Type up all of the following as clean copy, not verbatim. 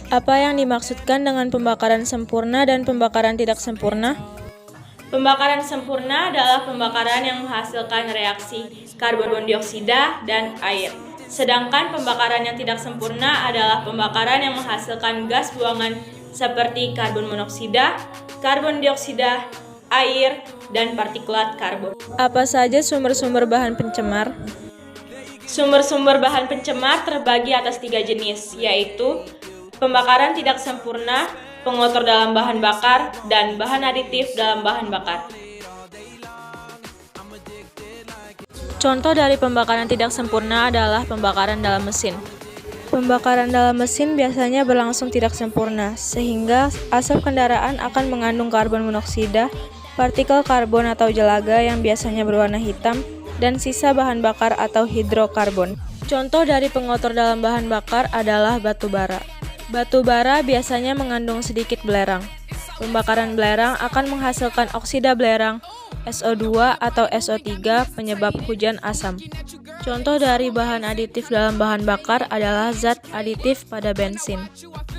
Apa yang dimaksudkan dengan pembakaran sempurna dan pembakaran tidak sempurna? Pembakaran sempurna adalah pembakaran yang menghasilkan reaksi karbon dioksida dan air. Sedangkan pembakaran yang tidak sempurna adalah pembakaran yang menghasilkan gas buangan seperti karbon monoksida, karbon dioksida, air, dan partikulat karbon. Apa saja sumber-sumber bahan pencemar? Sumber-sumber bahan pencemar terbagi atas 3 jenis, yaitu pembakaran tidak sempurna, pengotor dalam bahan bakar, dan bahan aditif dalam bahan bakar. Contoh dari pembakaran tidak sempurna adalah pembakaran dalam mesin. Pembakaran dalam mesin biasanya berlangsung tidak sempurna, sehingga asap kendaraan akan mengandung karbon monoksida, partikel karbon atau jelaga yang biasanya berwarna hitam, dan sisa bahan bakar atau hidrokarbon. Contoh dari pengotor dalam bahan bakar adalah batu bara. Batu bara biasanya mengandung sedikit belerang. Pembakaran belerang akan menghasilkan oksida belerang, SO2 atau SO3 penyebab hujan asam. Contoh dari bahan aditif dalam bahan bakar adalah zat aditif pada bensin.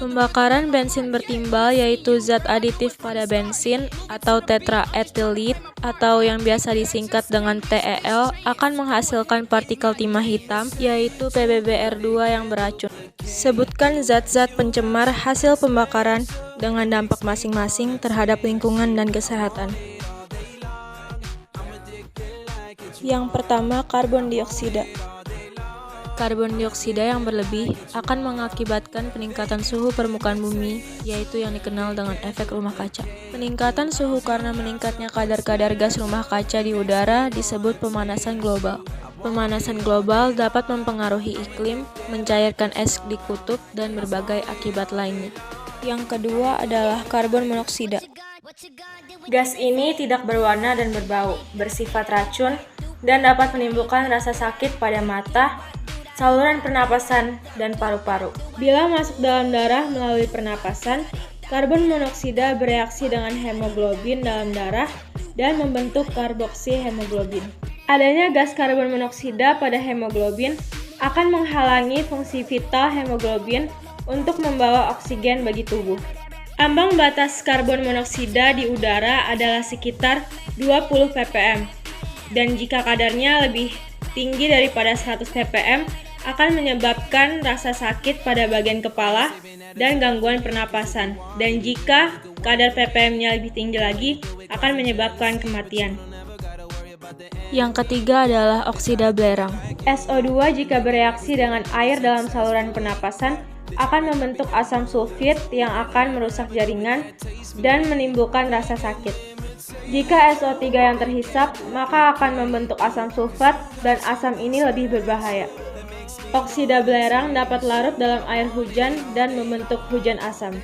Pembakaran bensin bertimbal yaitu zat aditif pada bensin atau tetraethylit atau yang biasa disingkat dengan TEL akan menghasilkan partikel timah hitam yaitu PBBr2 yang beracun. Sebutkan zat-zat pencemar hasil pembakaran dengan dampak masing-masing terhadap lingkungan dan kesehatan. Yang pertama, karbon dioksida. Karbon dioksida yang berlebih akan mengakibatkan peningkatan suhu permukaan bumi, yaitu yang dikenal dengan efek rumah kaca. Peningkatan suhu karena meningkatnya kadar-kadar gas rumah kaca di udara disebut pemanasan global. Pemanasan global dapat mempengaruhi iklim, mencairkan es di kutub, dan berbagai akibat lainnya. Yang kedua adalah karbon monoksida. Gas ini tidak berwarna dan berbau, bersifat racun, dan dapat menimbulkan rasa sakit pada mata, saluran pernapasan, dan paru-paru. Bila masuk dalam darah melalui pernapasan, karbon monoksida bereaksi dengan hemoglobin dalam darah dan membentuk karboksi hemoglobin. Adanya gas karbon monoksida pada hemoglobin akan menghalangi fungsi vital hemoglobin untuk membawa oksigen bagi tubuh. Ambang batas karbon monoksida di udara adalah sekitar 20 ppm, dan jika kadarnya lebih tinggi daripada 100 ppm akan menyebabkan rasa sakit pada bagian kepala dan gangguan pernapasan, dan jika kadar ppm-nya lebih tinggi lagi akan menyebabkan kematian. Yang ketiga adalah oksida belerang. SO2 jika bereaksi dengan air dalam saluran pernapasan akan membentuk asam sulfit yang akan merusak jaringan dan menimbulkan rasa sakit. Jika SO3 yang terhisap, maka akan membentuk asam sulfat dan asam ini lebih berbahaya. Oksida belerang dapat larut dalam air hujan dan membentuk hujan asam.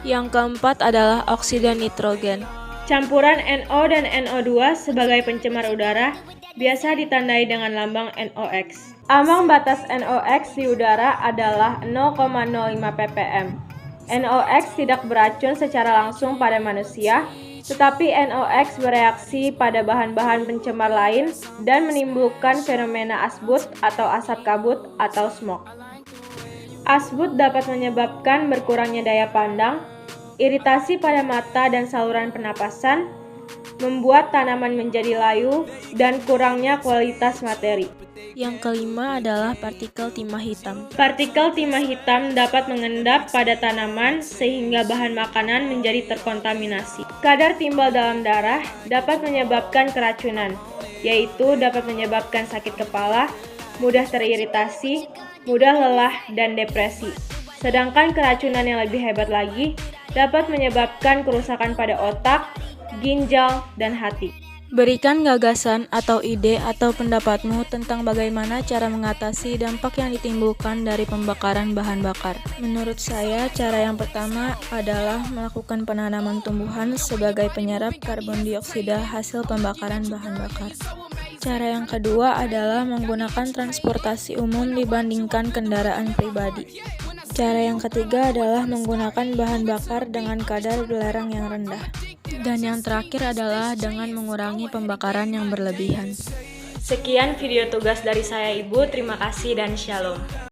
Yang keempat adalah oksida nitrogen. Campuran NO dan NO2 sebagai pencemar udara biasa ditandai dengan lambang NOx. Ambang batas NOx di udara adalah 0,05 ppm. NOx tidak beracun secara langsung pada manusia, tetapi NOx bereaksi pada bahan-bahan pencemar lain dan menimbulkan fenomena asbut atau asap kabut atau smog. Asbut dapat menyebabkan berkurangnya daya pandang, iritasi pada mata dan saluran pernapasan, membuat tanaman menjadi layu, dan kurangnya kualitas materi. Yang kelima adalah partikel timah hitam. Partikel timah hitam dapat mengendap pada tanaman sehingga bahan makanan menjadi terkontaminasi. Kadar timbal dalam darah dapat menyebabkan keracunan, yaitu dapat menyebabkan sakit kepala, mudah teriritasi, mudah lelah, dan depresi. Sedangkan keracunan yang lebih hebat lagi dapat menyebabkan kerusakan pada otak, ginjal, dan hati. Berikan gagasan atau ide atau pendapatmu tentang bagaimana cara mengatasi dampak yang ditimbulkan dari pembakaran bahan bakar. Menurut saya, cara yang pertama adalah melakukan penanaman tumbuhan sebagai penyerap karbon dioksida hasil pembakaran bahan bakar. Cara yang kedua adalah menggunakan transportasi umum dibandingkan kendaraan pribadi. Cara yang ketiga adalah menggunakan bahan bakar dengan kadar belerang yang rendah. Dan yang terakhir adalah dengan mengurangi pembakaran yang berlebihan. Sekian video tugas dari saya Ibu, terima kasih dan shalom.